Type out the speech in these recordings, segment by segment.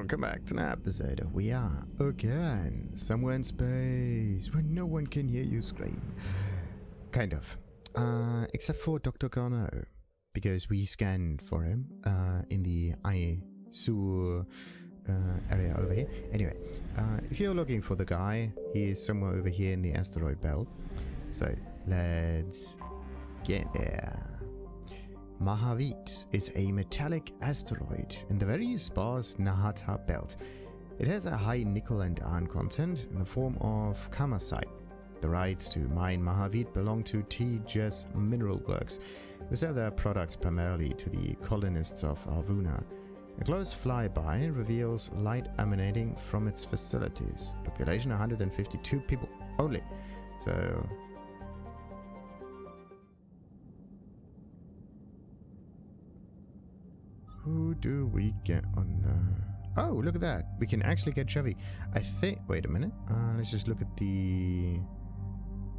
Welcome back to an episode of We Are Again, somewhere in space where no one can hear you scream. Kind of. Except for Dr. Garneau, because we scanned for him in the ISU area over here. Anyway, if you're looking for the guy, he is somewhere over here in the asteroid belt. So let's get there. Mahavid is a metallic asteroid in the very sparse Nahata belt. It has a high nickel and iron content in the form of kamacite. The rights to mine Mahavid belong to TGS Mineral Works, who sell their products primarily to the colonists of Arvuna. A close flyby reveals light emanating from its facilities. Population 152 people only. So who do we get on the... Oh, look at that. We can actually get Chevy. I think... Wait a minute. Let's just look at the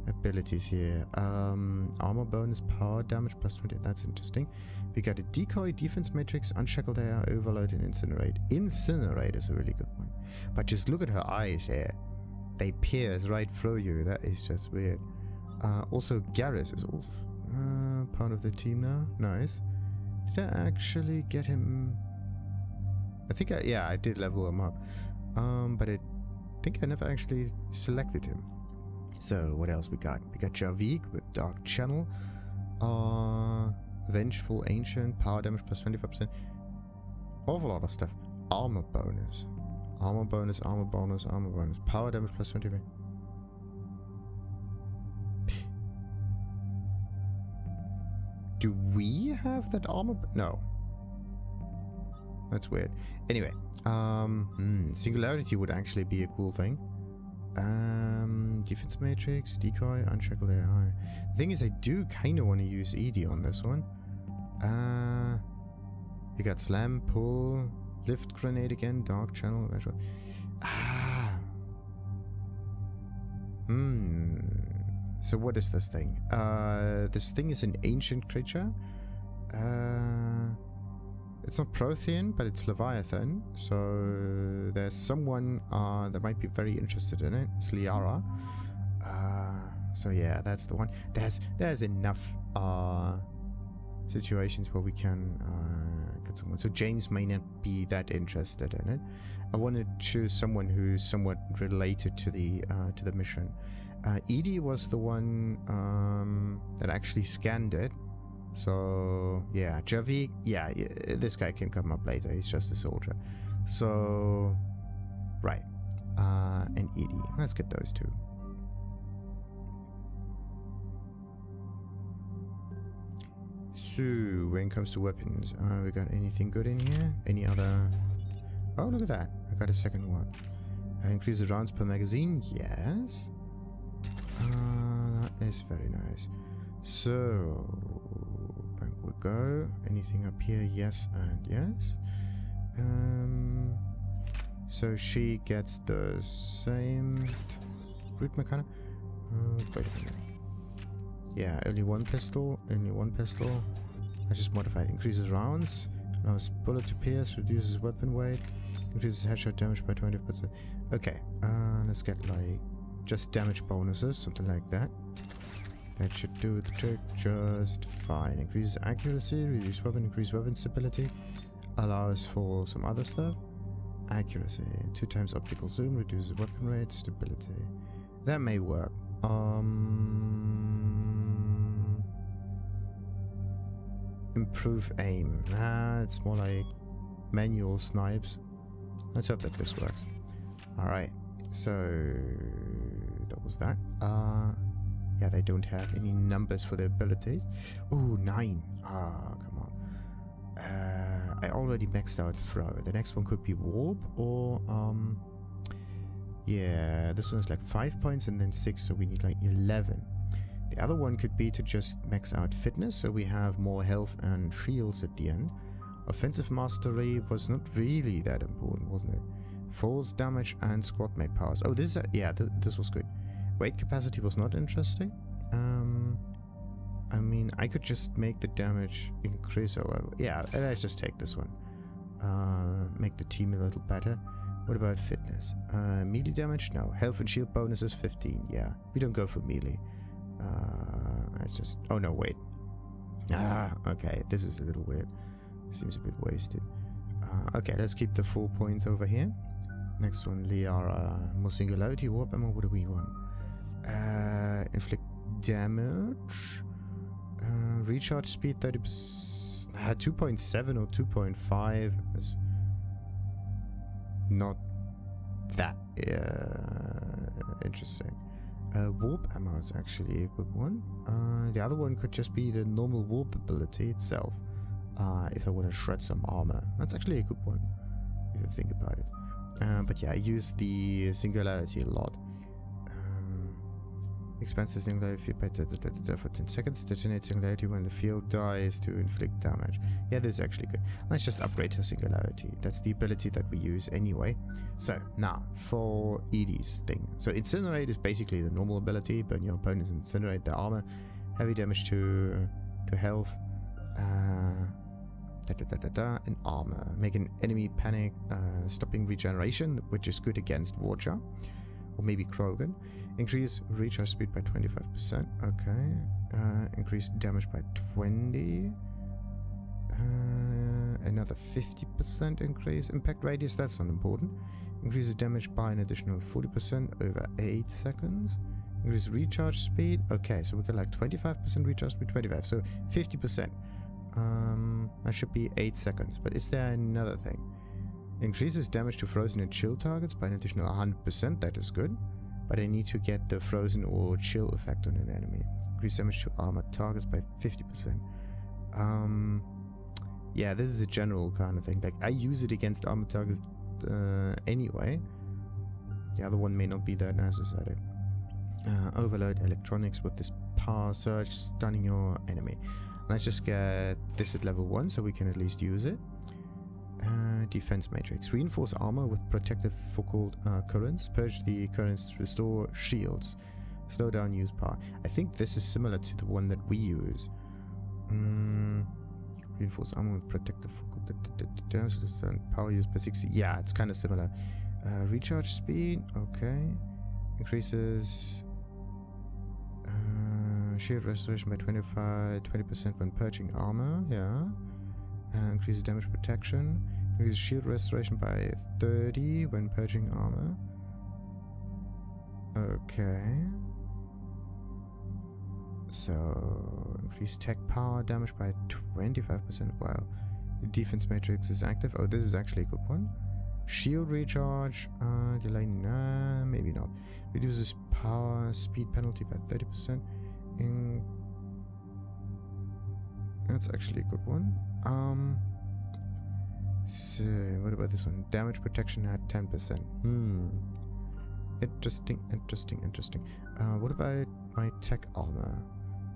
abilities here. Armor bonus, power damage plus 20. That's interesting. We got a decoy, defense matrix, unshackled air, overload, and incinerate. Incinerate is a really good one. But just look at her eyes here. They pierce right through you. That is just weird. Also, Garrus is also part of the team now. Nice. Did I actually get him? I think I did level him up. But I think I never actually selected him. So what else we got? We got Javik with Dark Channel. Vengeful Ancient, power damage plus 25%. Awful lot of stuff. Armor bonus. Armor bonus, armor bonus, armor bonus. Power damage plus 25%. Do we have that armor? No. That's weird. Anyway, Singularity would actually be a cool thing. Defense matrix, decoy, unshackled AI. The thing is, I do kind of want to use ED on this one. We got slam, pull, lift grenade again, dark channel. So what is this thing? This thing is an ancient creature. It's not Prothean, but it's Leviathan. So there's someone that might be very interested in it. It's Liara. So yeah, that's the one. There's enough situations where we can get someone. So James may not be that interested in it. I want to choose someone who's somewhat related to the mission. Edie was the one that actually scanned it. So yeah, Javik, this guy can come up later. He's just a soldier. So right, and Edie. Let's get those two. So when it comes to weapons, we got anything good in here? Any other? Oh, look at that! I got a second one. Increase the rounds per magazine. Yes. That is very nice. So back we go. Anything up here? Yes and yes. So she gets the same root mechanic. Wait a minute. Yeah, only one pistol. I just modified. Increases rounds. Allows bullet to pierce. Reduces weapon weight. Increases headshot damage by 20%. Okay. Let's get like just damage bonuses, something like that. That should do the trick just fine. Increases accuracy, reduce weapon, increase weapon stability. Allows for some other stuff. Accuracy, 2 times optical zoom, reduces weapon rate, stability. That may work. Improve aim. It's more like manual snipes. Let's hope that this works. Alright, so that was that. Yeah, they don't have any numbers for their abilities. Ooh, 9. Come on. I already maxed out throw. The next one could be warp or yeah, this one's like 5 points and then 6, so we need like 11. The other one could be to just max out fitness, so we have more health and shields at the end. Offensive mastery was not really that important, wasn't it? Force damage and squad mate powers. Oh, this is this was good. Weight capacity was not interesting. I mean, I could just make the damage increase a little. Yeah, let's just take this one. make the team a little better. What about fitness? Melee damage? No. Health and shield bonus is 15. Yeah, we don't go for melee. It's just... Oh no, wait. Okay, this is a little weird. Seems a bit wasted. Okay, let's keep the 4 points over here. Next one, Liara. More singularity, warp ammo. What do we want? Inflict damage. Recharge speed 30%. 2.7 or 2.5 is not that interesting. Warp ammo is actually a good one. The other one could just be the normal warp ability itself. If I want to shred some armor, that's actually a good one if you think about it. But yeah, I use the singularity a lot. Expands the singularity for 10 seconds. Detonate singularity when the field dies to inflict damage. Yeah, this is actually good. Let's just upgrade her singularity. That's the ability that we use anyway. So now for Edie's thing. So incinerate is basically the normal ability. Burn your opponents, incinerate their armor. Heavy damage to health. And armor. Make an enemy panic, stopping regeneration, which is good against Warja. Or maybe Krogan. Increase recharge speed by 25%. Okay. Increase damage by 20. Another 50% increase. Impact radius, that's not important. Increases damage by an additional 40% over 8 seconds. Increase recharge speed. Okay, so we got like 25% recharge speed, 25. So 50%. That should be 8 seconds. But is there another thing? Increases damage to frozen and chill targets by an additional 100%. That is good. But I need to get the frozen or chill effect on an enemy. Increase damage to armored targets by 50%. Yeah, this is a general kind of thing. Like, I use it against armored targets anyway. The other one may not be that necessary. Overload electronics with this power surge, stunning your enemy. Let's just get this at level 1 so we can at least use it. Defense matrix. Reinforce armor with protective focal currents. Purge the currents to restore shields. Slow down use power. I think this is similar to the one that we use. Reinforce armor with protective focal power use by 60. Yeah, it's kind of similar. Recharge speed. Okay. Increases shield restoration by 20% when purging armor. Yeah. Increases damage protection. Increases shield restoration by 30 when purging armor. Okay. So, increase tech power damage by 25% while the defense matrix is active. Oh, this is actually a good one. Shield recharge. Delay. Nah, maybe not. Reduces power speed penalty by 30%. That's actually a good one. So what about this one? Damage protection at 10%. Interesting. What about my tech armor?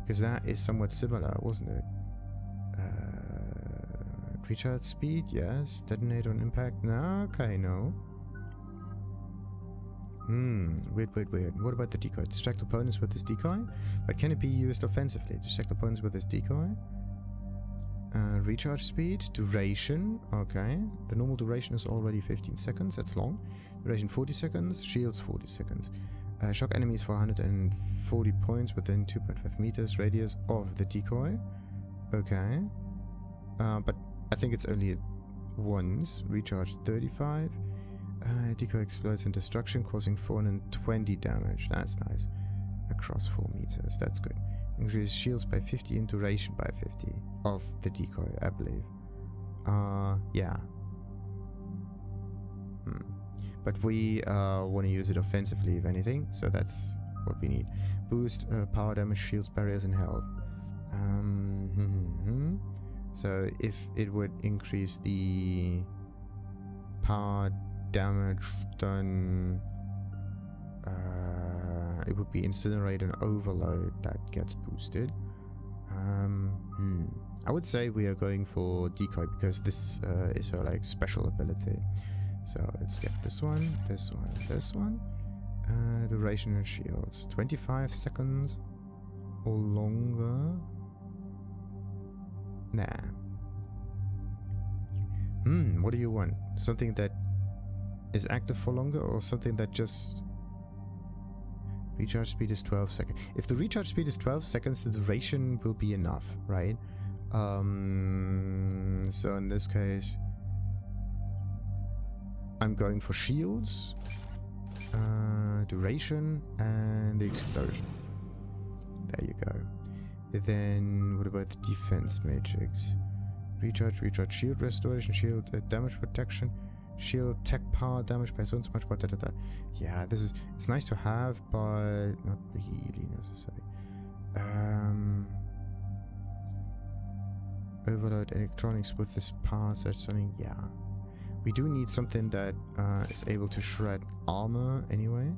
Because that is somewhat similar, wasn't it? Recharge speed, yes. Detonate on impact. No, okay, no. Weird. What about the decoy? Distract opponents with this decoy? But can it be used offensively? Distract opponents with this decoy? Recharge speed, duration, okay. The normal duration is already 15 seconds, that's long. Duration 40 seconds, shields 40 seconds. Shock enemies for 140 points within 2.5 meters radius of the decoy. Okay. But I think it's only once. Recharge 35. Decoy explodes in destruction, causing 420 damage. That's nice. Across 4 meters, that's good. Increase shields by 50 and duration by 50 of the decoy, I believe. Yeah. But we want to use it offensively, if anything, so that's what we need. Boost power damage, shields, barriers, and health. So if it would increase the power damage done, it would be Incinerate and Overload that gets boosted. I would say we are going for Decoy because this is her like special ability. So let's get this one, this one, this one. Duration and shields, 25 seconds or longer. Nah. What do you want? Something that is active for longer, or something that just... Recharge speed is 12 seconds. If the recharge speed is 12 seconds, the duration will be enough, right? So in this case, I'm going for shields, duration, and the explosion. There you go. Then what about the defense matrix? Recharge, shield restoration, shield damage protection, shield tech power, damage by so much, but yeah, this is, it's nice to have, but not really necessary. Overload electronics with this power surge something, yeah. We do need something that is able to shred armor anyway.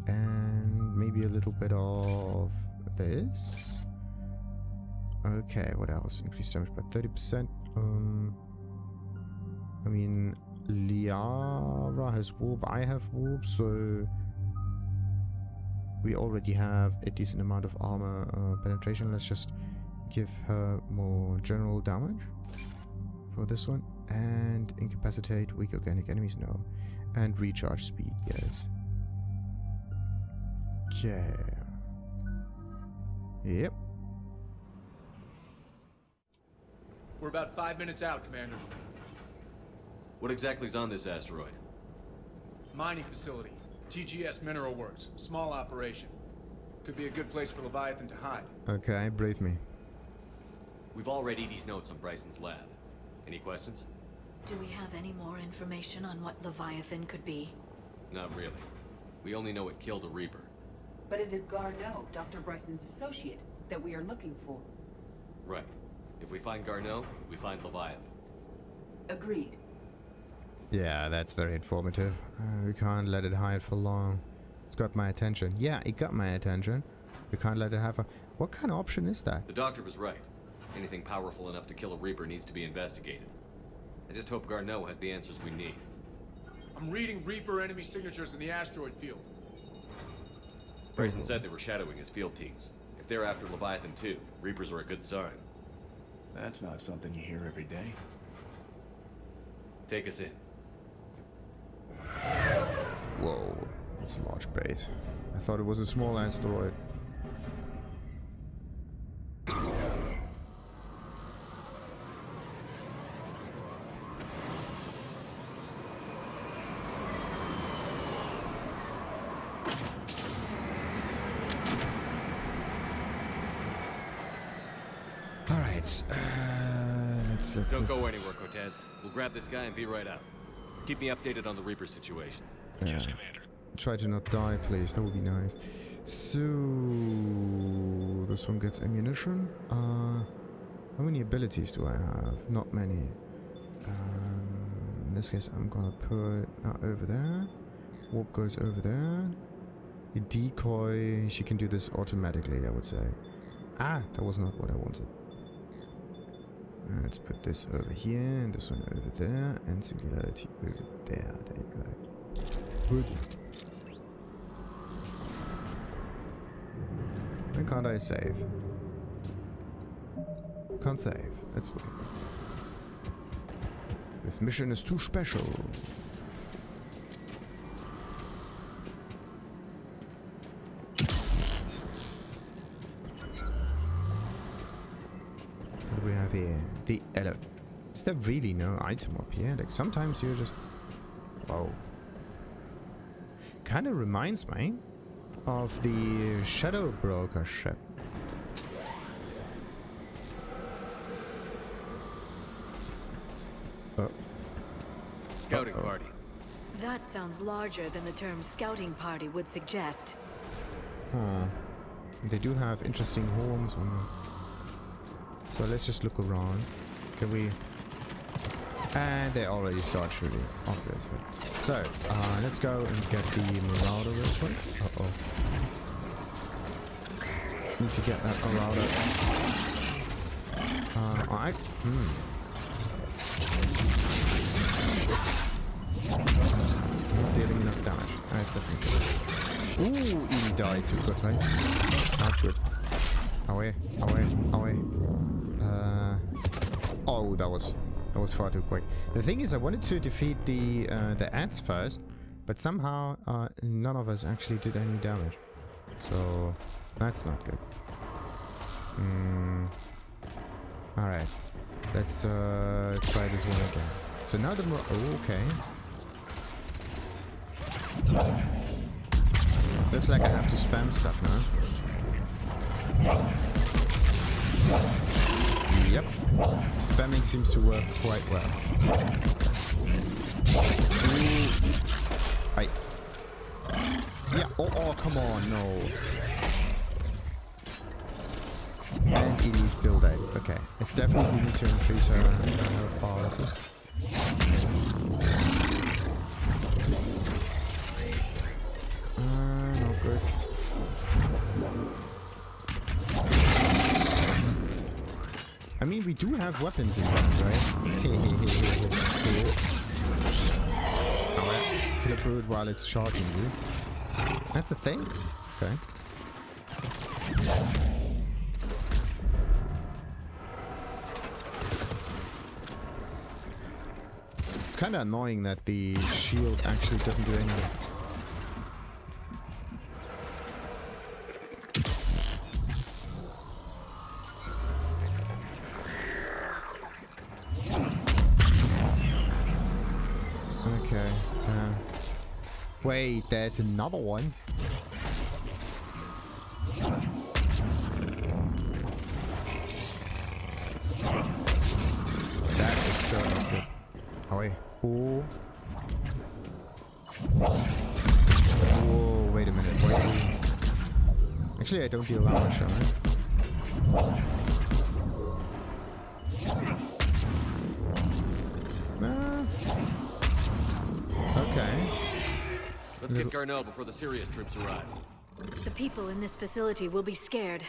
And maybe a little bit of this. Okay, what else? Increase damage by 30%. I mean, Liara has warp, I have warp, so we already have a decent amount of armor penetration. Let's just give her more general damage for this one. And incapacitate weak organic enemies, no. And recharge speed, yes. Okay. Yep. We're about 5 minutes out, Commander. What exactly is on this asteroid? Mining facility. TGS Mineral Works. Small operation. Could be a good place for Leviathan to hide. Okay, brief me. We've all read Edie's notes on Bryson's lab. Any questions? Do we have any more information on what Leviathan could be? Not really. We only know it killed a Reaper. But it is Garneau, Dr. Bryson's associate, that we are looking for. Right. If we find Garneau, we find Leviathan. Agreed. Yeah, that's very informative. We can't let it hide for long. It's got my attention. Yeah, it got my attention. We can't let it have a... What kind of option is that? The doctor was right. Anything powerful enough to kill a Reaper needs to be investigated. I just hope Garneau has the answers we need. I'm reading Reaper enemy signatures in the asteroid field. Bryson said they were shadowing his field teams. If they're after Leviathan too, Reapers are a good sign. That's not something you hear every day. Take us in. Whoa, it's a large base. I thought it was a small asteroid. Alright, let's Don't go anywhere, Cortez. We'll grab this guy and be right out. Keep me updated on the Reaper situation. Yes, Commander. Try to not die, please. That would be nice. So this one gets ammunition. How many abilities do I have? Not many. In this case, I'm gonna put over there. Warp goes over there. The decoy, she can do this automatically, I would say. Ah, that was not what I wanted. Let's put this over here, and this one over there, and singularity over there. There you go. Good. Why can't I save? Can't save. That's weird. This mission is too special. What do we have here? The ele. Is there really no item up here? Like sometimes you're just... Whoa. Kind of reminds me of the Shadow Broker ship. Scouting party. That sounds larger than the term scouting party would suggest. Huh. They do have interesting horns on them. So let's just look around. Can we... And they already start shooting, obviously. So, let's go and get the Marauder real quick. Uh-oh. Need to get that Marauder. Alright. Not dealing enough damage. That's definitely good. Ooh, he died too quickly. Not good. Away, away, away. Oh, that was far too quick. The thing is, I wanted to defeat the ants first, but somehow none of us actually did any damage. So that's not good. Alright. Let's try this one again. So now the okay. Looks like I have to spam stuff now. Yep. Spamming seems to work quite well. Ooh. Yeah, oh, come on, no. And Edie's still dead. Okay. It's definitely need to increase her health bar. Not good. I mean, we do have weapons in hand, right? Cool. Alright. Kill a brood while it's charging you. That's a thing? Okay. It's kind of annoying that the shield actually doesn't do anything. Okay. Wait, there's another one. That is so good. Oh wait. Oh. Whoa, wait a minute. Wait. Actually, I don't deal that much damage. Okay. Let's get Garneau before the serious troops arrive. The people in this facility will be scared.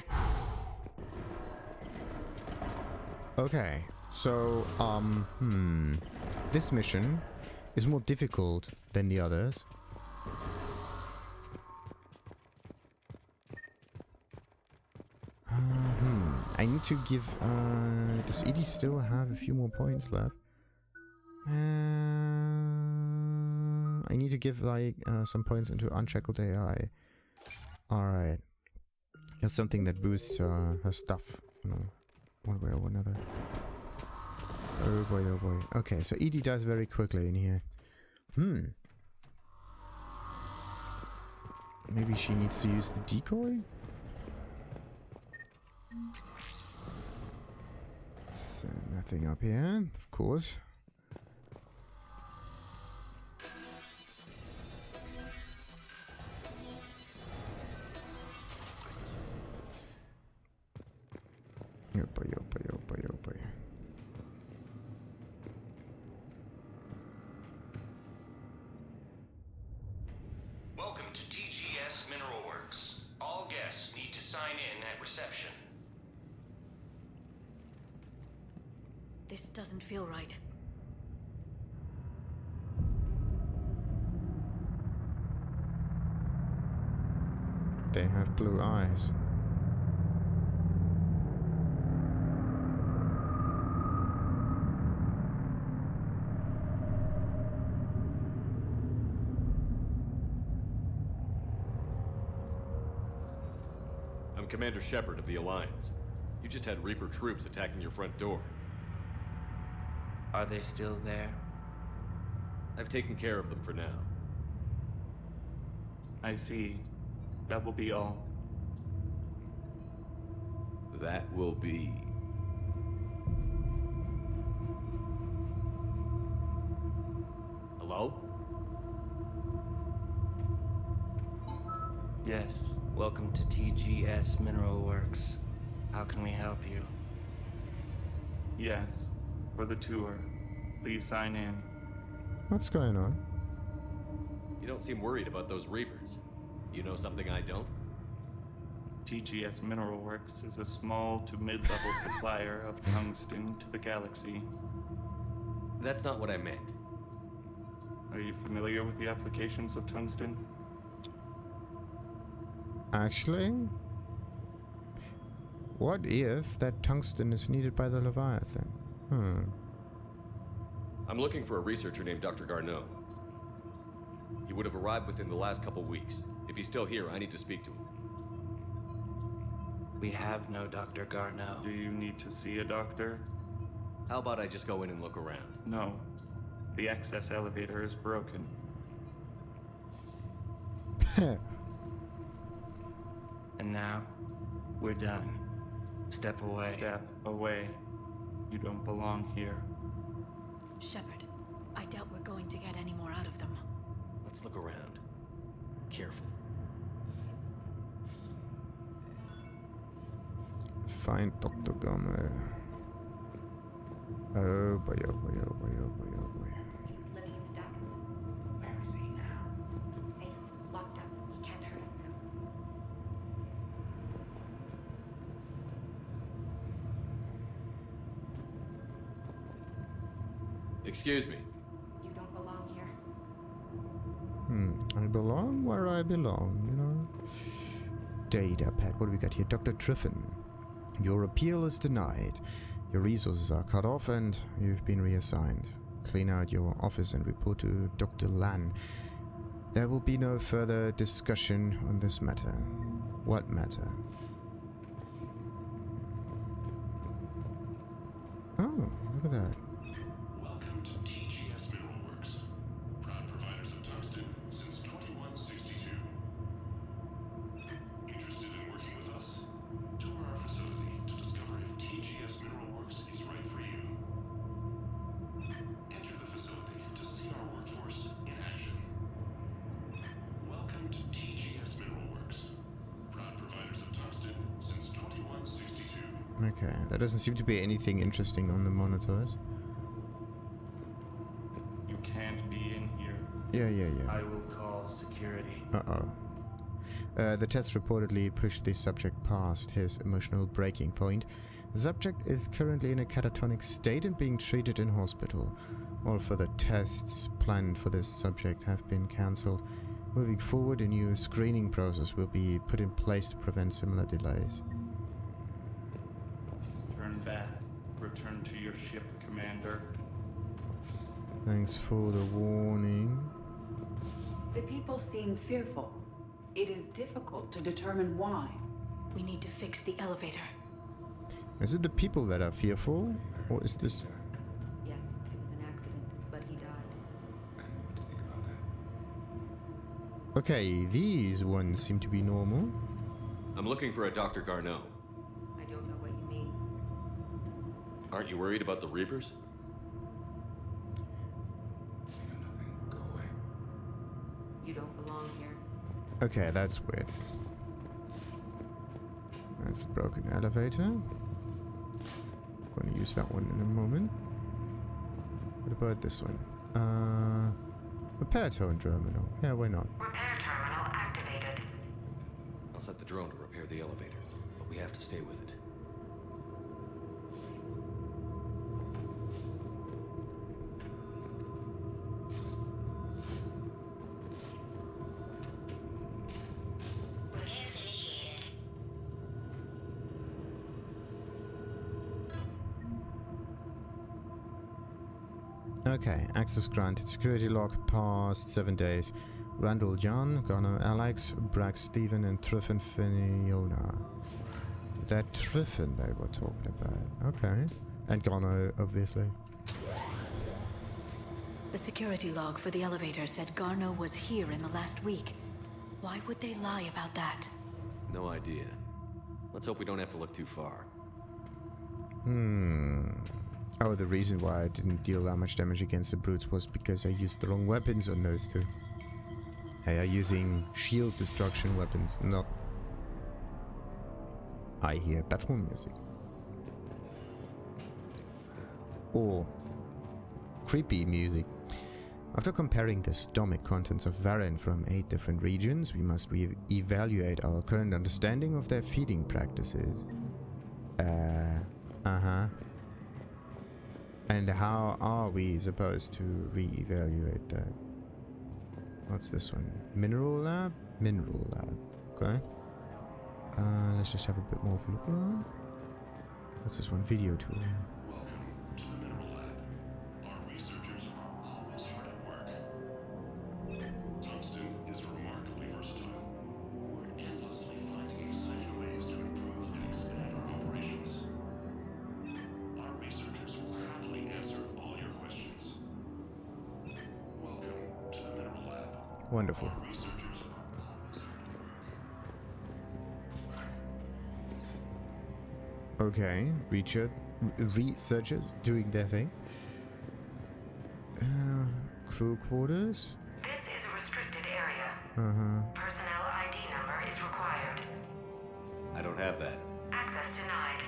Okay. So, this mission is more difficult than the others. I need to give, does Edie still have a few more points left? I need to give, like, some points into Unshackled AI. Alright. That's something that boosts, her stuff, you know, one way or another. Oh boy, oh boy. Okay, so Edie dies very quickly in here. Maybe she needs to use the decoy? Nothing up here, of course. Oh boy, oh boy, oh boy, oh boy. Welcome to TGS Mineral Works. All guests need to sign in at reception. This doesn't feel right. They have blue eyes. I'm Commander Shepard of the Alliance. You just had Reaper troops attacking your front door. Are they still there? I've taken care of them for now. I see. That will be all. That will be... Hello? Yes. Welcome to TGS Mineral Works. How can we help you? Yes. For the tour. Please sign in. What's going on? You don't seem worried about those Reapers. You know something I don't? TGS Mineral Works is a small to mid-level supplier of tungsten to the galaxy. That's not what I meant. Are you familiar with the applications of tungsten? Actually, what if that tungsten is needed by the Leviathan? I'm looking for a researcher named Dr. Garneau. He would have arrived within the last couple weeks. If he's still here, I need to speak to him. We have no Dr. Garneau. Do you need to see a doctor? How about I just go in and look around? No. The access elevator is broken. And now, we're done. Step away. Step away. You don't belong here. Shepard, I doubt we're going to get any more out of them. Let's look around. Careful. Find Dr. Garneau. Oh boy, oh boy, oh boy, oh boy, oh boy. He was living in the ducts. Where is he now? Safe, locked up. He can't hurt us now. Excuse me. You don't belong here. I belong where I belong, you know? Datapad, what do we got here? Dr. Triffon. Your appeal is denied. Your resources are cut off and you've been reassigned. Clean out your office and report to Dr. Lan. There will be no further discussion on this matter. What matter? Oh, look at that. Welcome to TGS Mineral Works, proud providers of tungsten since 2162. Interested in working with us? Tour our facility to discover if TGS Mineral Works is right for you. Enter the facility to see our workforce in action. Welcome to TGS Mineral Works, proud providers of tungsten since 2162. Okay, there doesn't seem to be anything interesting on the monitors. You can't be in here. Yeah. I will call security. The test reportedly pushed the subject past his emotional breaking point. The subject is currently in a catatonic state and being treated in hospital. All further tests planned for this subject have been cancelled. Moving forward, a new screening process will be put in place to prevent similar delays. Turn back. Return to your ship, Commander. Thanks for the warning. The people seem fearful. It is difficult to determine why. We need to fix the elevator. Is it the people that are fearful? Or is this... Yes, it was an accident, but he died. I don't know what to think about that. Okay, these ones seem to be normal. I'm looking for a Dr. Garneau. I don't know what you mean. Aren't you worried about the Reapers? Think of nothing. Go away. You don't belong here. Okay, that's weird. That's a broken elevator. Going to use that one in a moment. What about this one? Repair tone terminal. Yeah, why not? Repair terminal activated. I'll set the drone to repair the elevator, but we have to stay with it. Repairs initiated. Okay, access granted. Security lock past 7 days. Randall John, Garneau Alex, Bragg Stephen, and Triffon Fiona. That Triffon they were talking about. Okay. And Garneau, obviously. The security log for the elevator said Garneau was here in the last week. Why would they lie about that? No idea. Let's hope we don't have to look too far. Oh, the reason why I didn't deal that much damage against the brutes was because I used the wrong weapons on those two. They are using shield destruction weapons, not... I hear battle music. Or creepy music. After comparing the stomach contents of Varren from 8 different regions, we must evaluate our current understanding of their feeding practices. And how are we supposed to re-evaluate that? What's this one? Mineral lab? Mineral lab. Okay. Let's just have a bit more of a look around. What's this one? Video tool. Welcome to the Wonderful. Okay, researchers doing their thing. Crew quarters? This is a restricted area. Personnel ID number is required. I don't have that. Access denied.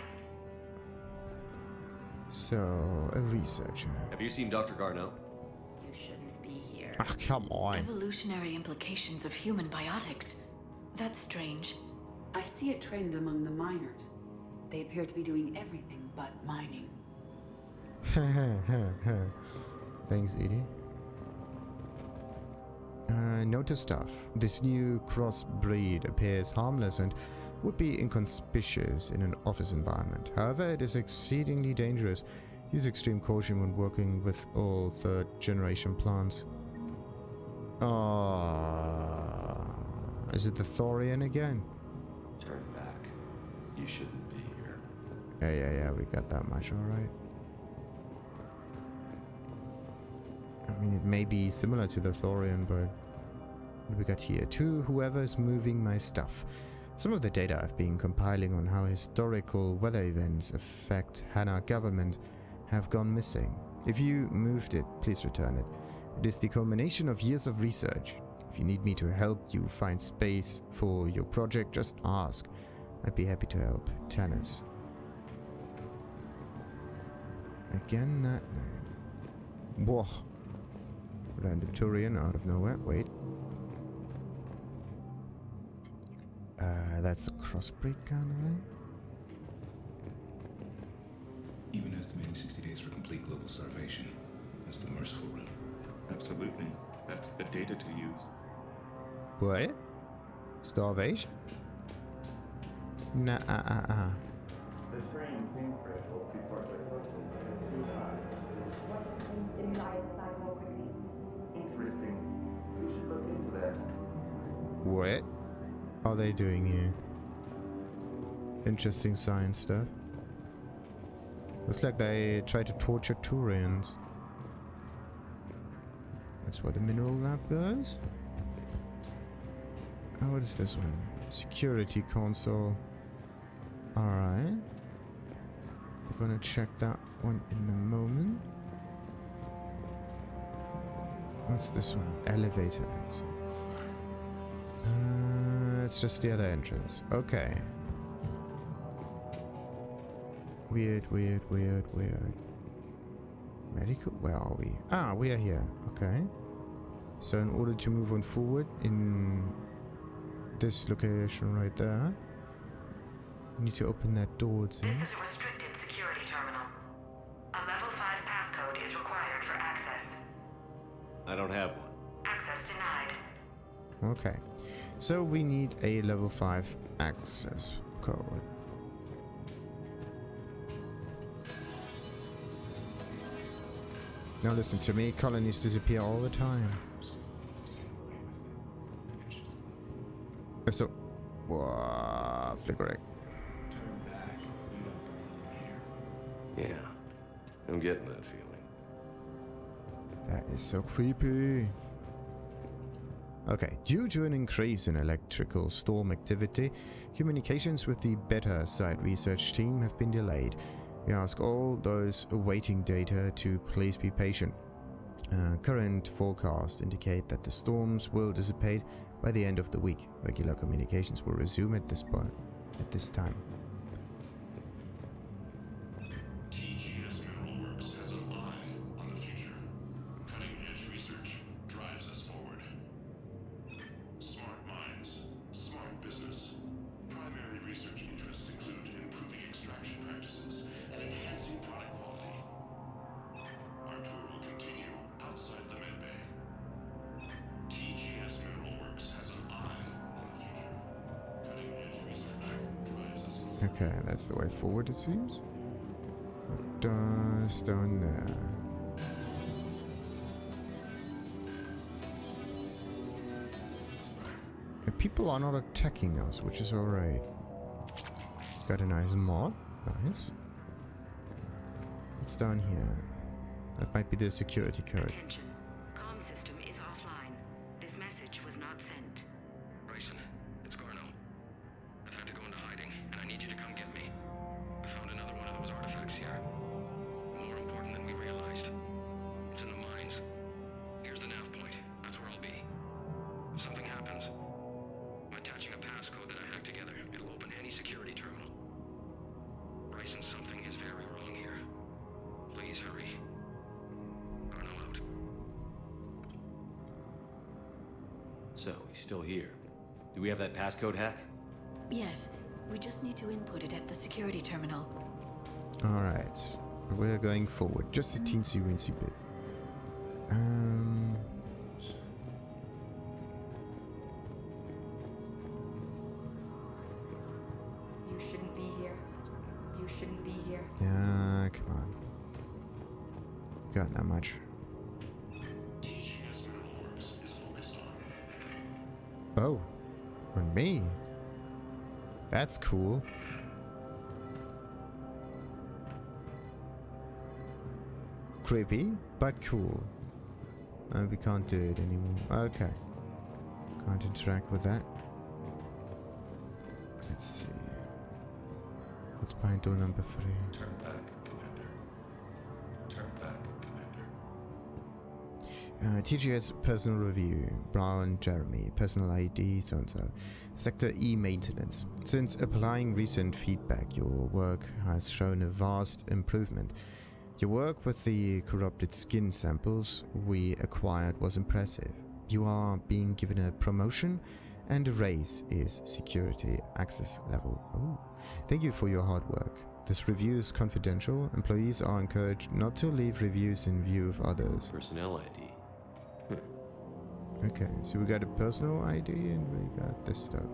So, a researcher. Have you seen Dr. Garneau? You shouldn't be here. Ah, come on. Evolutionary implications of human biotics. That's strange. I see a trend among the miners. They appear to be doing everything but mining. Thanks, Edie. Note to stuff. This new crossbreed appears harmless and would be inconspicuous in an office environment. However, it is exceedingly dangerous. Use extreme caution when working with all third-generation plants. Is it the Thorian again? Turn back. You shouldn't be here. Yeah, we got that much, alright. I mean, it may be similar to the Thorian, but what we got here? To whoever's moving my stuff. Some of the data I've been compiling on how historical weather events affect Hana government have gone missing. If you moved it, please return it. It is the culmination of years of research. If you need me to help you find space for your project, just ask. I'd be happy to help. Tennis. Again, that name. Whoa. Random Turian out of nowhere. Wait. That's a crossbreed kind of thing. Even estimating 60 days for complete global starvation. That's the merciful route. Absolutely. That's the data to use. What? Starvation? Nah, The train pain threshold before the hustle is too high. Interesting. We should look into that. What are they doing here? Interesting science stuff. Looks like they try to torture Turians. That's where the mineral lab goes. Oh, what is this one? Security console. Alright. We're gonna check that one in a moment. What's this one? Elevator exit. It's just the other entrance. Okay. Weird. Medical? Where are we? Ah, we are here. Okay. So in order to move on forward in this location right there, we need to open that door, it seems. This is a restricted security terminal. A level 5 passcode is required for access. I don't have one. Access denied. Okay. So we need a level 5 access code. Now listen to me, colonies disappear all the time. If so... Whoa, flickering. Yeah, I'm getting that feeling. That is so creepy. Okay, due to an increase in electrical storm activity, communications with the Beta Site research team have been delayed. We ask all those awaiting data to please be patient. Current forecasts indicate that the storms will dissipate by the end of the week. Regular communications will resume at this point, at this time. TGS Mineral Works has an eye on the future. Cutting-edge research drives us forward. Smart minds, smart business. Primary research interests include improving extraction practices and enhancing product quality. Our tour will continue outside the medbay. TGS Mineral Works has an eye on the future. Cutting-edge research drives us forward. Okay, that's the way forward, it seems. Just down there. The people are not attacking us, which is alright. Got a nice mod. Nice. What's down here? That might be the security code. Attention. Comm system is offline. This message any security terminal. Bryson, something is very wrong here. Please hurry. Garneau out. So, he's still here. Do we have that passcode hack? Yes, we just need to input it at the security terminal. Alright. We're going forward. Just a teensy weensy bit. You shouldn't be here. You shouldn't be here. Yeah, come on. Got that much. TGS Mineral Works is focused on. Oh. On me. That's cool. Creepy, but cool. We can't do it anymore. Okay. Can't interact with that. Let's see. What's behind door number 3? Turn back, Commander. Turn back, Commander. TGS personal review. Brown Jeremy. Personal ID so-and-so. Sector E maintenance. Since applying recent feedback, your work has shown a vast improvement. Your work with the corrupted skin samples we acquired was impressive. You are being given a promotion and a raise is security access level. Ooh. Thank you for your hard work. This review is confidential. Employees are encouraged not to leave reviews in view of others. Personnel ID. Okay, so we got a personal ID and we got this stuff.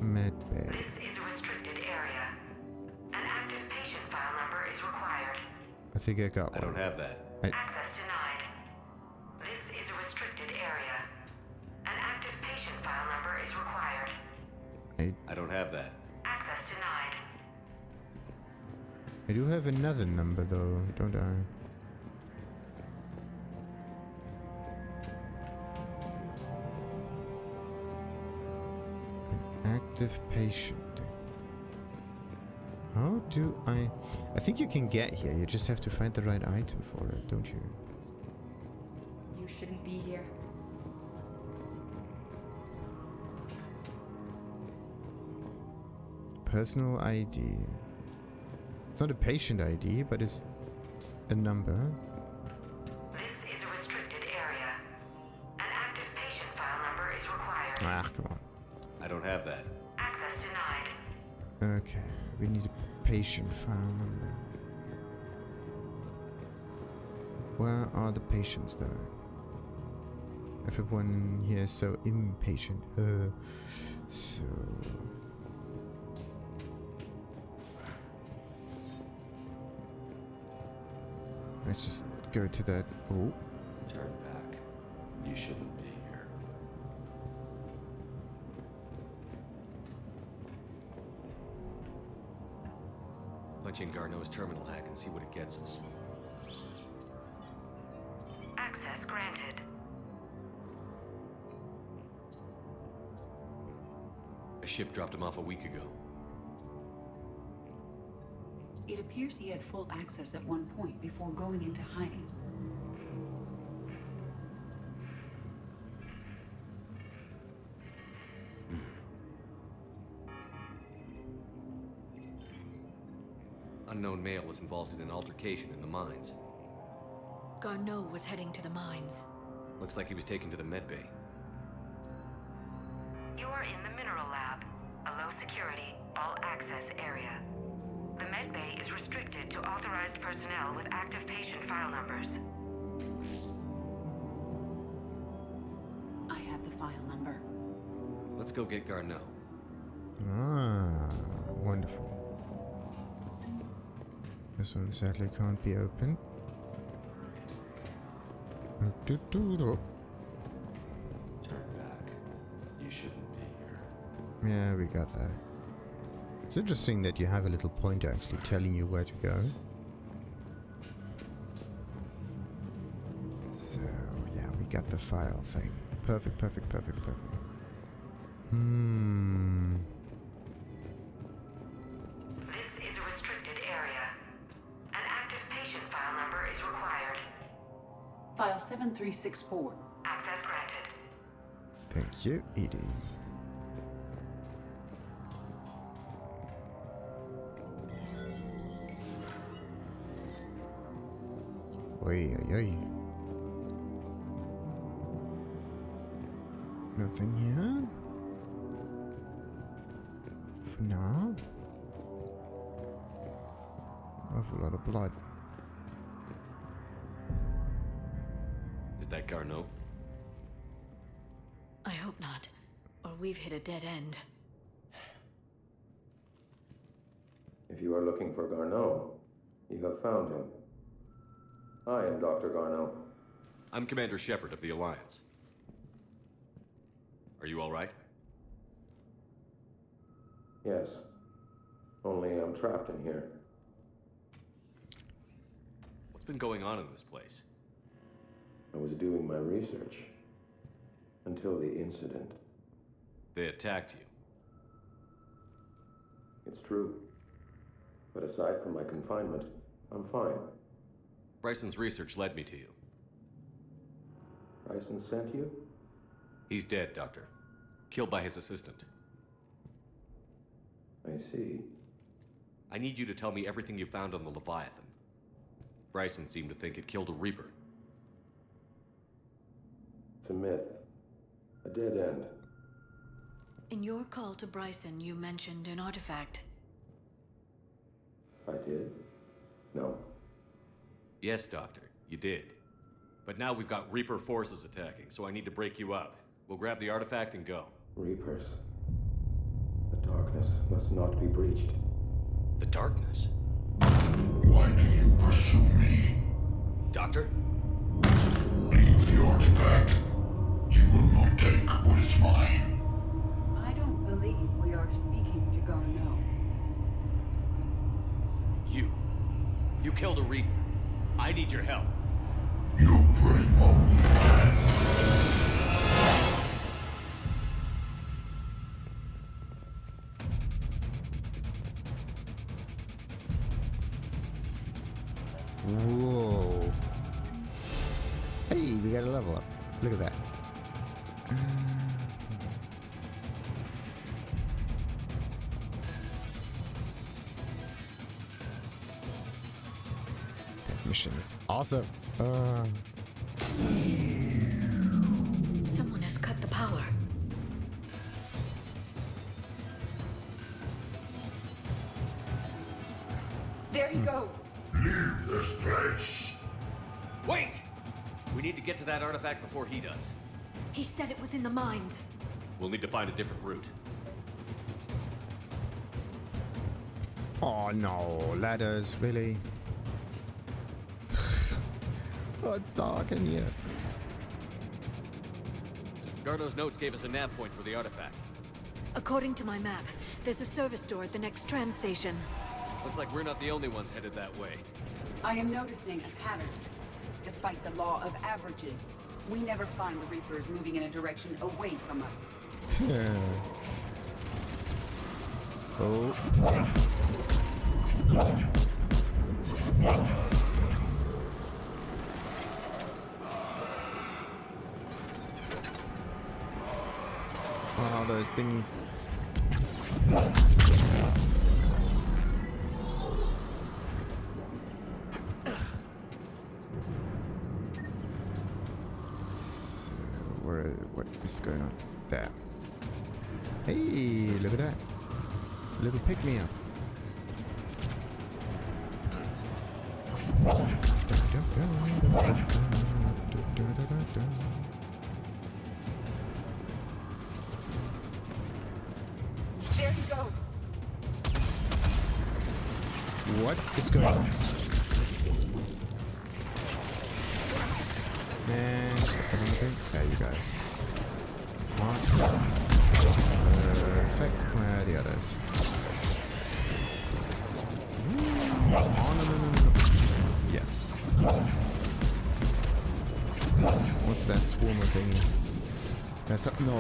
Medbay. This is a restricted area. An active patient file number is required. I think I got one. I don't have that. Access denied. This is a restricted area. An active patient file number is required. I don't have that. Access denied. I do have another number though, don't I? An active patient. How do I think you can get here, you just have to find the right item for it, don't you? You shouldn't be here. Personal ID. It's not a patient ID, but it's a number. This is a restricted area. An active patient file number is required. Ah, come on. I don't have that. Access denied. Okay, we need a patient file number. Where are the patients though? Everyone here is so impatient. So... let's just go to that. Oh. Turn back. You shouldn't be here. Punch in Garneau's terminal hack and see what it gets us. Access granted. A ship dropped him off a week ago. It appears he had full access at one point before going into hiding. Unknown male was involved in an altercation in the mines. Garneau was heading to the mines. Looks like he was taken to the medbay. You are in the mineral lab, a low security, all access area. The medbay is restricted to authorized personnel with active patient file numbers. I have the file number. Let's go get Garneau. Ah, wonderful. This one sadly can't be opened. Turn back. You shouldn't be here. Yeah, we got that. It's interesting that you have a little pointer actually telling you where to go. So, yeah, we got the file thing. Perfect, perfect, perfect, perfect. This is a restricted area. An active patient file number is required. File 7364. Access granted. Thank you, Edie. Oi, oi, oi. Nothing here? For now? Awful lot of blood. Is that Garneau? I hope not, or we've hit a dead end. If you are looking for Garneau, you have found him. I am Dr. Garneau. I'm Commander Shepard of the Alliance. Are you all right? Yes. Only I'm trapped in here. What's been going on in this place? I was doing my research. Until the incident. They attacked you. It's true. But aside from my confinement, I'm fine. Bryson's research led me to you. Bryson sent you? He's dead, Doctor. Killed by his assistant. I see. I need you to tell me everything you found on the Leviathan. Bryson seemed to think it killed a Reaper. It's a myth. A dead end. In your call to Bryson, you mentioned an artifact. I did? No. Yes, Doctor, you did. But now we've got Reaper forces attacking, so I need to break you up. We'll grab the artifact and go. Reapers. The darkness must not be breached. The darkness? Why do you pursue me? Doctor? Leave the artifact. You will not take what is mine. I don't believe we are speaking to Garneau. You killed a Reaper. I need your help. You bring only death. Whoa. Hey, we got a level up. Look at that. That mission is awesome. Someone has cut the power. There you go. Leave this place. Wait! We need to get to that artifact before he does. He said it was in the mines. We'll need to find a different route. Oh no, ladders, really? Oh, it's dark in here. Garneau's notes gave us a nav point for the artifact. According to my map, there's a service door at the next tram station. Looks like we're not the only ones headed that way. I am noticing a pattern. Despite the law of averages, we never find the Reapers moving in a direction away from us. Oh. Oh, those thingies. So, what is going on there? Hey, look at that. Little pick-me-up. There you go. What is going on? And there you go. One. Perfect. Where are the others? Oh, no. Yes. What's that swarmer thingy? That's a, no,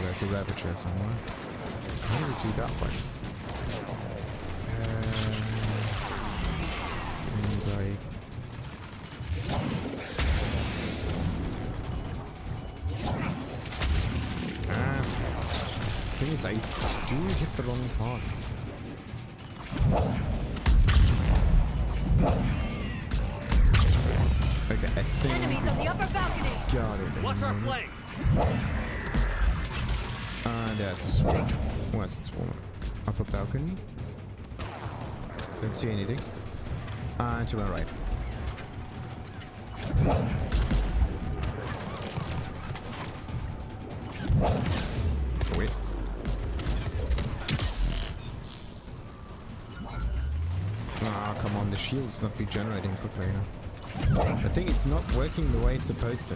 that's a Ravager somewhere. How do we do that one? Like... is, I do hit the wrong target. Okay, I think... Enemies on the upper balcony! Got it. Watch our flank! There's a swarm. Where's the swarm? Upper balcony? Don't see anything. To my right. Wait. Ah, come on, the shield's not regenerating quickly enough. The thing is not working the way it's supposed to.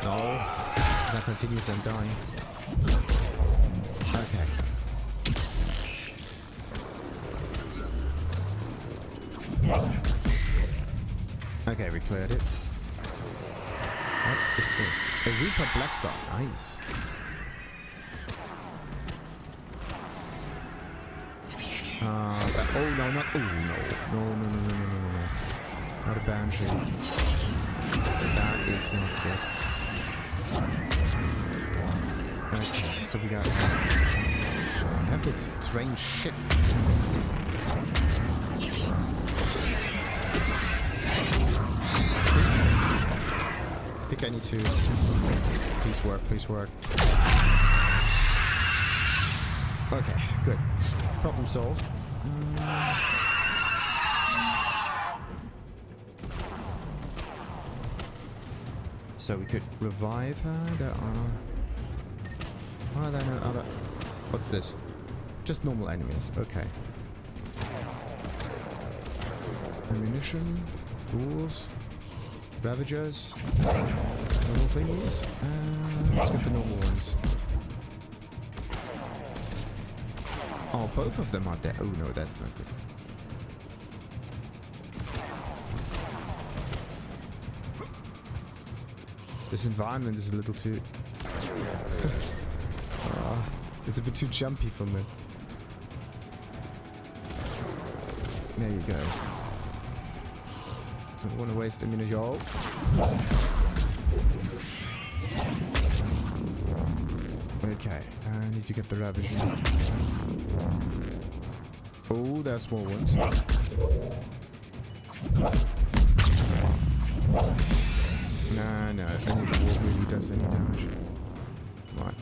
No, that continues, I'm dying. Okay. Okay, we cleared it. What is this? A Reaper Blackstar. Nice. Oh no, not. Oh no. No. Not a Banshee. That is not good. Okay, so we have this strange shift. I think I need to... Please work. Okay, good. Problem solved. So we could revive her. There are there no other... What's this? Just normal enemies. Okay. Ammunition. Tools. Ravagers. Normal thingies. Let's get the normal ones. Oh, both of them are dead. Oh no, that's not good. This environment is a little too... it's a bit too jumpy for me. There you go. Don't want to waste ammunition. Okay, I need to get the Ravager. Oh, there's more ones. No, only the wall really does any damage. Come on.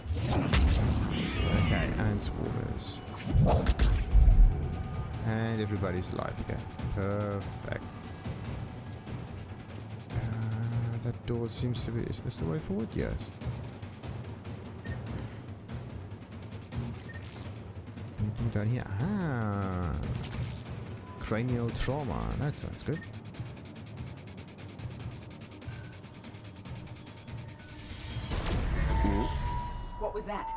Okay, and swarmers. And everybody's alive again. Perfect. That door seems to be... Is this the way forward? Yes. Anything down here? Ah! Cranial trauma. That sounds good. What was that?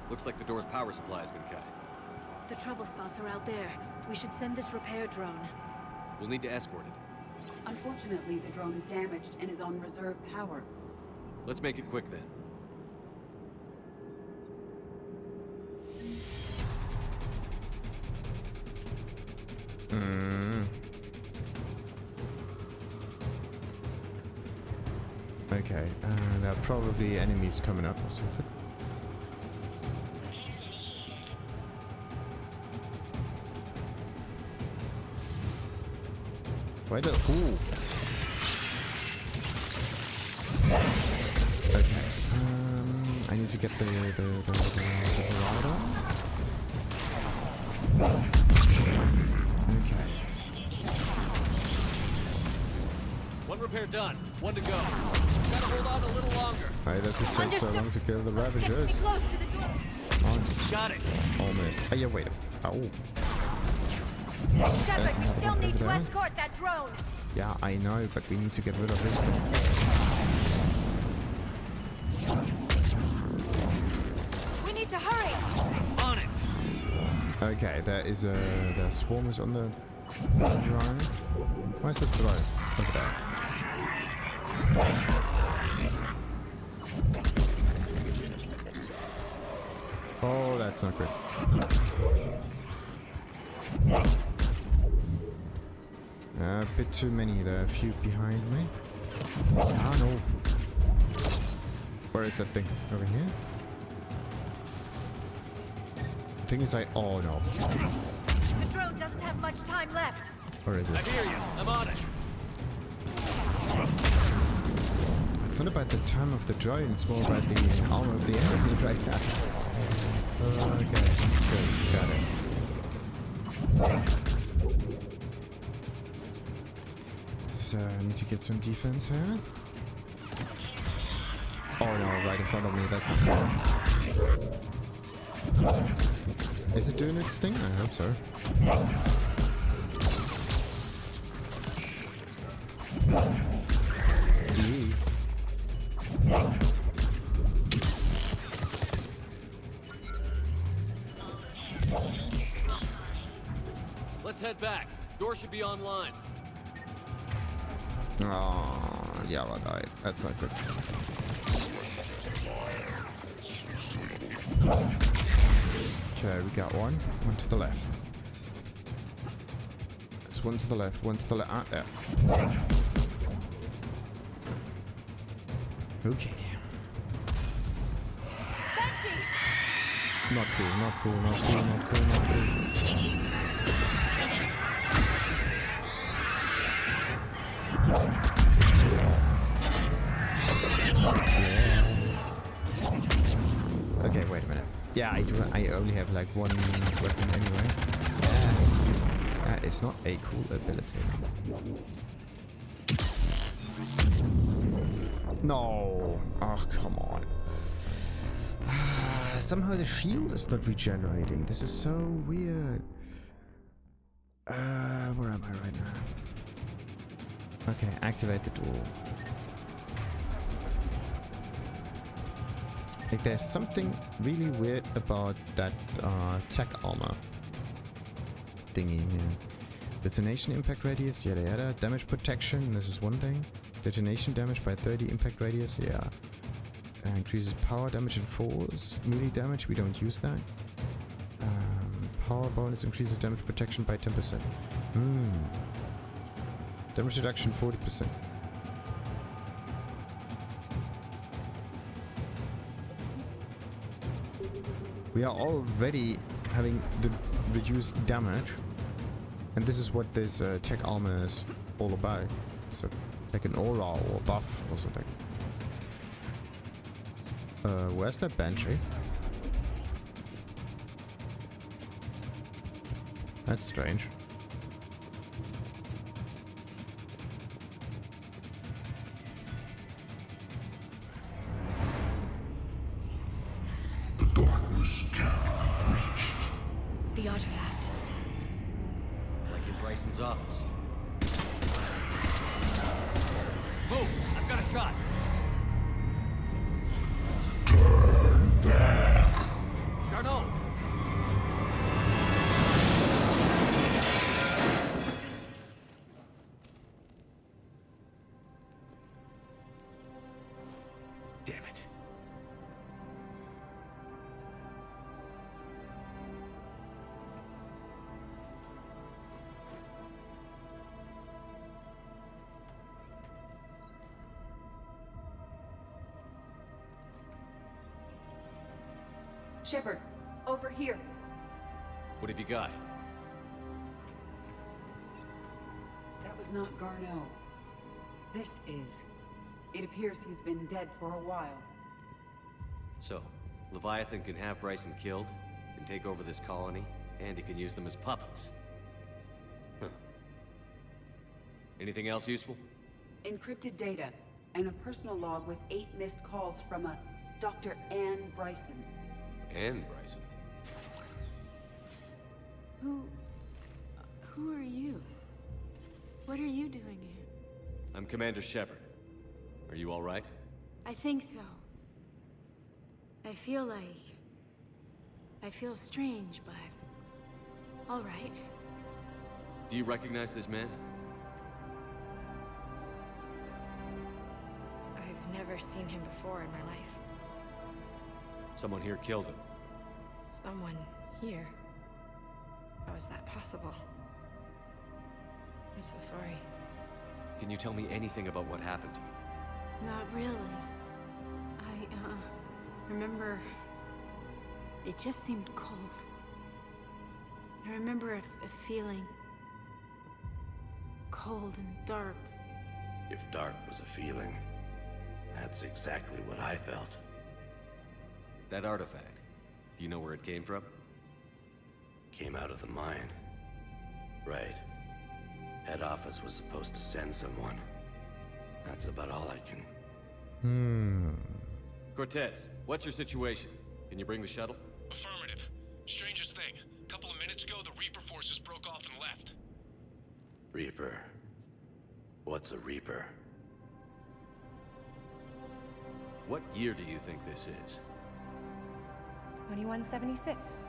Looks like the door's power supply has been cut. The trouble spots are out there. We should send this repair drone. We'll need to escort it. Unfortunately, the drone is damaged and is on reserve power. Let's make it quick then. Okay, there are probably enemies coming up or something. Why the... Ooh! Okay, I need to get the Marauder. Okay. One repair done. One to go. Gotta hold on a little longer. Why does it take so long to kill the Ravagers? Come on. Got it. Almost. Oh yeah, wait. Oh. Shepard, we still need to escort that drone. Yeah, I know, but we need to get rid of this thing. We need to hurry. On it. Okay, there is there are swarmers on the drone. Where's the drone? Over there. Oh, that's not good. A bit too many there, a few behind me. Ah no. Where is that thing? Over here? The thing is oh no. The drone doesn't have much time left. Where is it? I hear you. I'm on it. It's not about the time of the drone, it's more about the armor of the enemy right now. Okay, good, got it. So, I need to get some defense here. Oh no, right in front of me, that's not cool. Is it doing its thing? I hope so. Let's head back. Door should be online. Oh, yeah, I died. That's not good. Okay, we got one. One to the left. There's one to the left, one to the left. Ah, there. Okay. Not cool, not cool, not cool, not cool, not cool. Yeah. Okay, wait a minute. Yeah, I only have like one weapon anyway. That is not a cool ability. No. Oh, come on. Somehow the shield is not regenerating. This is so weird. Where am I right now? Okay, activate the door. Like, there's something really weird about that tech armor thingy here. Detonation impact radius, yada yada. Damage protection, this is one thing. Detonation damage by 30, impact radius, yeah. Increases power damage and force. Melee damage, we don't use that. Power bonus increases damage protection by 10%. Damage reduction 40%. We are already having the reduced damage. And this is what this tech armor is all about. So, like an aura or buff or something. Where's that Banshee? That's strange. The darkness can't be breached. The artifact. Like in Bryson's office. Move! I've got a shot! Garneau! Damn it. Shepard, over here. What have you got? That was not Garneau. This is. It appears he's been dead for a while. So, Leviathan can have Bryson killed, can take over this colony, and he can use them as puppets. Huh. Anything else useful? Encrypted data, and a personal log with 8 missed calls from a Dr. Ann Bryson. And Bryson. Who are you? What are you doing here? I'm Commander Shepard. Are you all right? I think so. I feel strange, but all right. Do you recognize this man? I've never seen him before in my life. Someone here killed him. Someone here. How is that possible? I'm so sorry. Can you tell me anything about what happened to you? Not really. I remember... It just seemed cold. I remember a feeling... cold and dark. If dark was a feeling, that's exactly what I felt. That artifact, do you know where it came from? Came out of the mine. Right. Head office was supposed to send someone. That's about all I can... Cortez, what's your situation? Can you bring the shuttle? Affirmative. Strangest thing. A couple of minutes ago, the Reaper forces broke off and left. Reaper. What's a Reaper? What year do you think this is? 2176.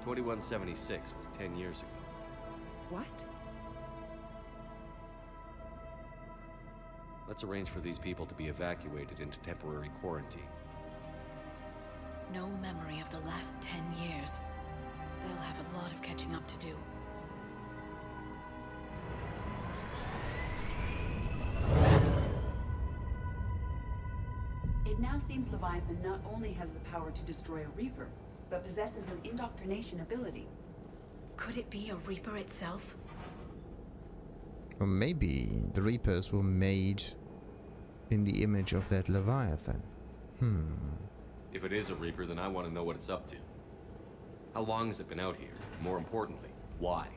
2176 was 10 years ago. What? Let's arrange for these people to be evacuated into temporary quarantine. No memory of the last 10 years. They'll have a lot of catching up to do. It now seems Leviathan not only has the power to destroy a Reaper, but possesses an indoctrination ability. Could it be a Reaper itself? Or maybe the Reapers were made in the image of that Leviathan. If it is a Reaper, then I want to know what it's up to. How long has it been out here? More importantly, why?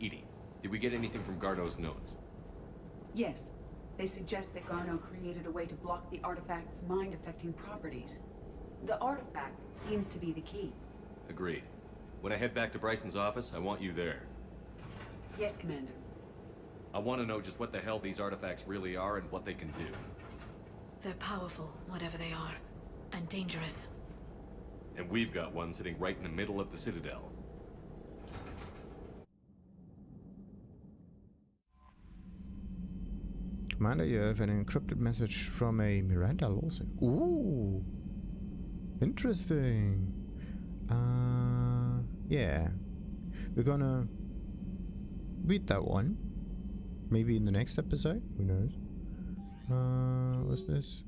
Edie, did we get anything from Garneau's notes? Yes. They suggest that Garneau created a way to block the artifact's mind-affecting properties. The artifact seems to be the key. Agreed. When I head back to Bryson's office, I want you there. Yes, Commander. I want to know just what the hell these artifacts really are and what they can do. They're powerful, whatever they are, and dangerous. And we've got one sitting right in the middle of the Citadel. Commander, you have an encrypted message from a Miranda Lawson. Ooh! Interesting. Yeah. We're gonna read that one. Maybe in the next episode? Who knows? What's this?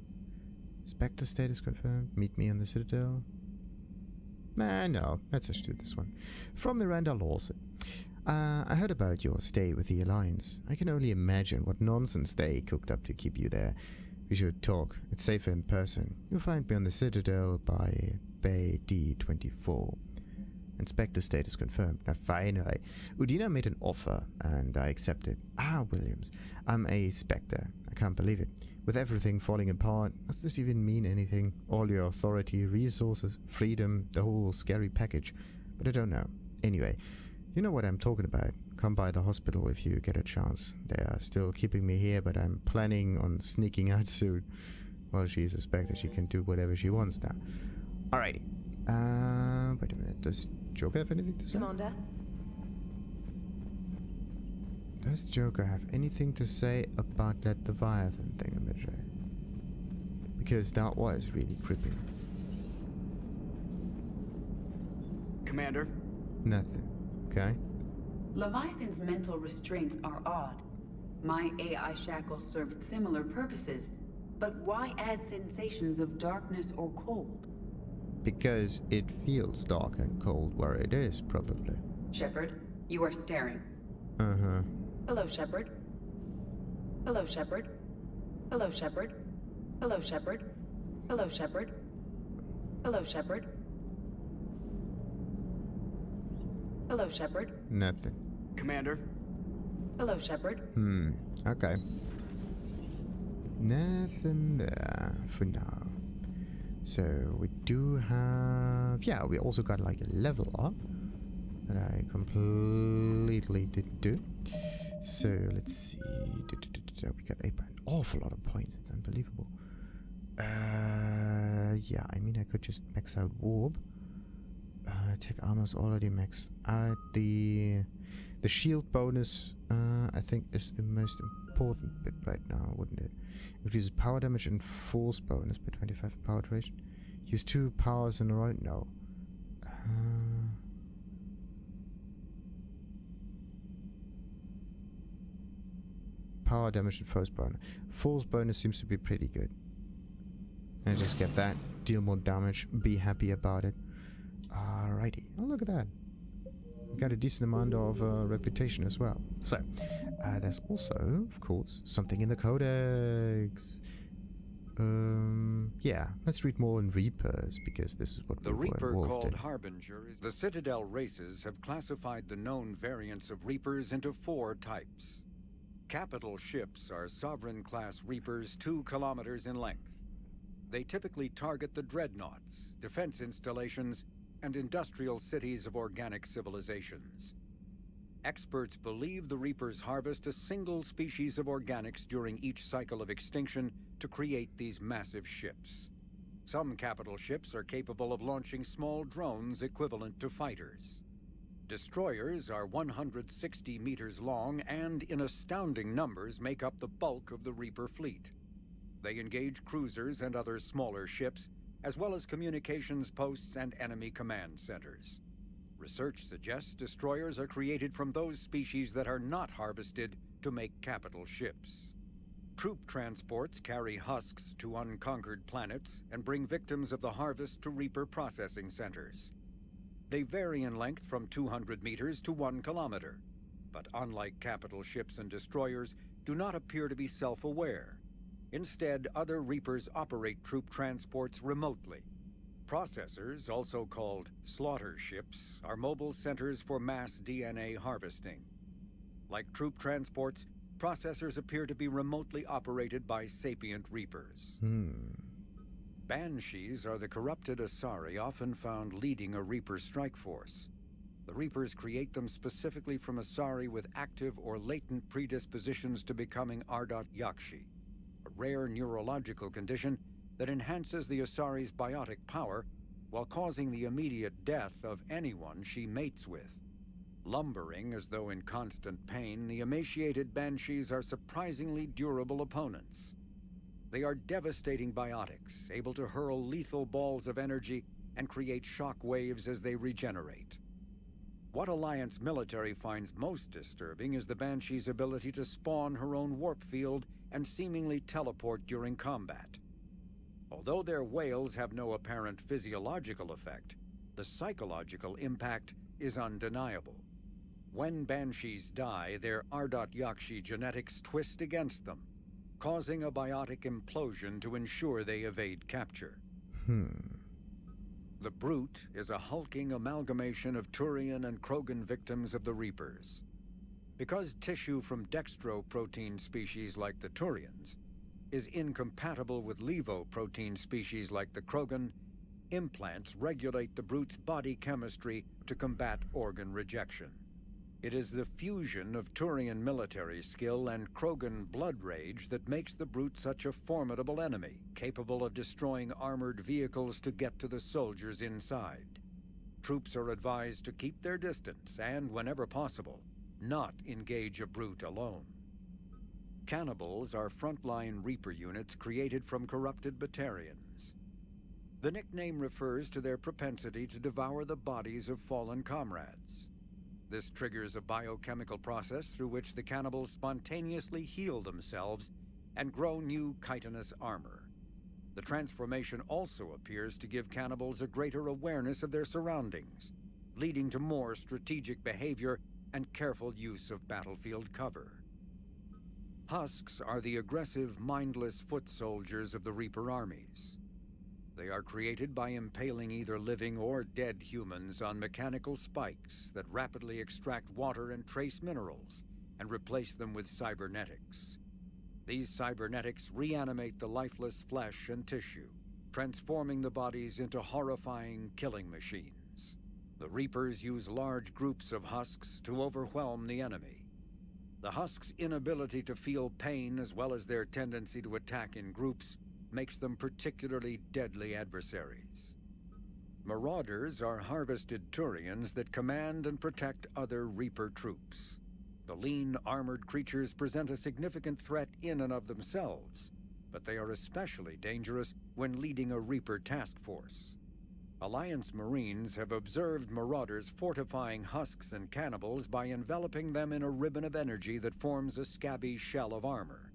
Spectre status confirmed. Meet me on the Citadel. No. Let's just do this one. From Miranda Lawson. I heard about your stay with the Alliance. I can only imagine what nonsense they cooked up to keep you there. We should talk. It's safer in person. You'll find me on the Citadel by Bay D24. Inspector status confirmed. Now finally. Udina made an offer and I accepted. Williams. I'm a Spectre. I can't believe it. With everything falling apart, does this even mean anything? All your authority, resources, freedom, the whole scary package. But I don't know. Anyway, you know what I'm talking about. Come by the hospital if you get a chance. They are still keeping me here, but I'm planning on sneaking out soon. Well, she's a Spectre. She can do whatever she wants now. Alrighty. Wait a minute. Does Joker have anything to say? Commander? Does Joker have anything to say about that Leviathan thingamajig? Because that was really creepy. Commander? Nothing. Okay. Leviathan's mental restraints are odd. My AI shackles served similar purposes, but why add sensations of darkness or cold? Because it feels dark and cold where it is, probably. Shepard, you are staring. Uh-huh. Hello, Shepard. Hello, Shepard. Hello, Shepard. Hello, Shepard. Hello, Shepard. Hello, Shepard. Hello, Shepard. Nothing. Commander? Hello, Shepard. Okay. Nothing there for now. So we do have... Yeah, we also got like a level up that I completely didn't do. So let's see. We got an awful lot of points. It's unbelievable. Yeah, I mean I could just max out Warp. Tech armor's already maxed out. The shield bonus I think is the most important bit right now, wouldn't it? Increases power damage and force bonus by 25 power duration. Use 2 powers in a row. No. power damage and force bonus. Force bonus seems to be pretty good. And just get that, deal more damage, be happy about it. Alrighty, oh look at that. We got a decent amount of reputation as well. So, there's also, of course, something in the Codex. Yeah, let's read more on Reapers, because this is what the we were Reaper involved called in. Harbinger is the Citadel races have classified the known variants of Reapers into 4 types. Capital ships are Sovereign-class Reapers 2 kilometers in length. They typically target the dreadnoughts, defense installations, and industrial cities of organic civilizations. Experts believe the Reapers harvest a single species of organics during each cycle of extinction to create these massive ships. Some capital ships are capable of launching small drones equivalent to fighters. Destroyers are 160 meters long and, in astounding numbers, make up the bulk of the Reaper fleet. They engage cruisers and other smaller ships, as well as communications posts and enemy command centers. Research suggests destroyers are created from those species that are not harvested to make capital ships. Troop transports carry husks to unconquered planets and bring victims of the harvest to Reaper processing centers. They vary in length from 200 meters to 1 kilometer, but unlike capital ships and destroyers, do not appear to be self-aware. Instead, other Reapers operate troop transports remotely. Processors, also called slaughter ships, are mobile centers for mass DNA harvesting. Like troop transports, processors appear to be remotely operated by sapient Reapers. Banshees are the corrupted Asari often found leading a Reaper strike force. The Reapers create them specifically from Asari with active or latent predispositions to becoming Ardat Yakshi, a rare neurological condition that enhances the Asari's biotic power while causing the immediate death of anyone she mates with. Lumbering as though in constant pain, the emaciated Banshees are surprisingly durable opponents. They are devastating biotics, able to hurl lethal balls of energy and create shock waves as they regenerate. What Alliance military finds most disturbing is the Banshee's ability to spawn her own warp field and seemingly teleport during combat. Although their wails have no apparent physiological effect, the psychological impact is undeniable. When Banshees die, their Ardat Yakshi genetics twist against them, causing a biotic implosion to ensure they evade capture. The Brute is a hulking amalgamation of Turian and Krogan victims of the Reapers. Because tissue from dextroprotein species like the Turians is incompatible with levoprotein species like the Krogan, implants regulate the Brute's body chemistry to combat organ rejection. It is the fusion of Turian military skill and Krogan blood rage that makes the Brute such a formidable enemy, capable of destroying armored vehicles to get to the soldiers inside. Troops are advised to keep their distance and, whenever possible, not engage a Brute alone. Cannibals are frontline Reaper units created from corrupted Batarians. The nickname refers to their propensity to devour the bodies of fallen comrades. This triggers a biochemical process through which the cannibals spontaneously heal themselves and grow new chitinous armor. The transformation also appears to give cannibals a greater awareness of their surroundings, leading to more strategic behavior and careful use of battlefield cover. Husks are the aggressive, mindless foot soldiers of the Reaper armies. They are created by impaling either living or dead humans on mechanical spikes that rapidly extract water and trace minerals and replace them with cybernetics. These cybernetics reanimate the lifeless flesh and tissue, transforming the bodies into horrifying killing machines. The Reapers use large groups of Husks to overwhelm the enemy. The Husks' inability to feel pain, as well as their tendency to attack in groups, makes them particularly deadly adversaries. Marauders are harvested Turians that command and protect other Reaper troops. The lean, armored creatures present a significant threat in and of themselves, but they are especially dangerous when leading a Reaper task force. Alliance Marines have observed Marauders fortifying Husks and Cannibals by enveloping them in a ribbon of energy that forms a scabby shell of armor.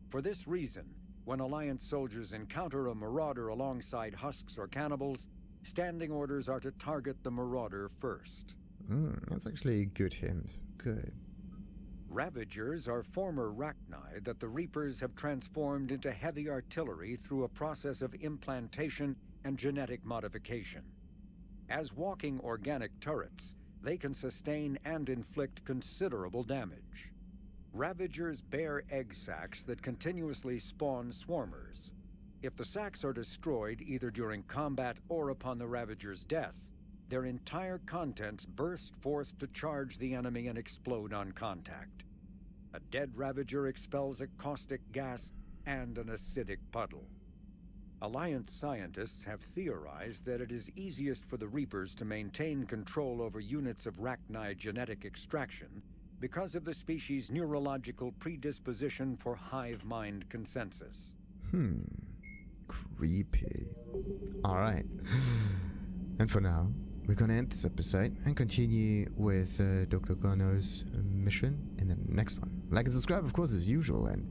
For this reason, when Alliance soldiers encounter a Marauder alongside Husks or Cannibals, standing orders are to target the Marauder first. That's actually a good hint. Good. Ravagers are former Rachni that the Reapers have transformed into heavy artillery through a process of implantation and genetic modification. As walking organic turrets, they can sustain and inflict considerable damage. Ravagers bear egg sacs that continuously spawn swarmers. If the sacs are destroyed either during combat or upon the Ravager's death, their entire contents burst forth to charge the enemy and explode on contact. A dead Ravager expels a caustic gas and an acidic puddle. Alliance scientists have theorized that it is easiest for the Reapers to maintain control over units of Rachni genetic extraction because of the species' neurological predisposition for hive mind consensus. Creepy. Alright. And for now, we're gonna end this episode and continue with Dr. Garneau's mission in the next one. Like and subscribe, of course, as usual, and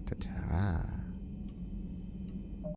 ta-ta.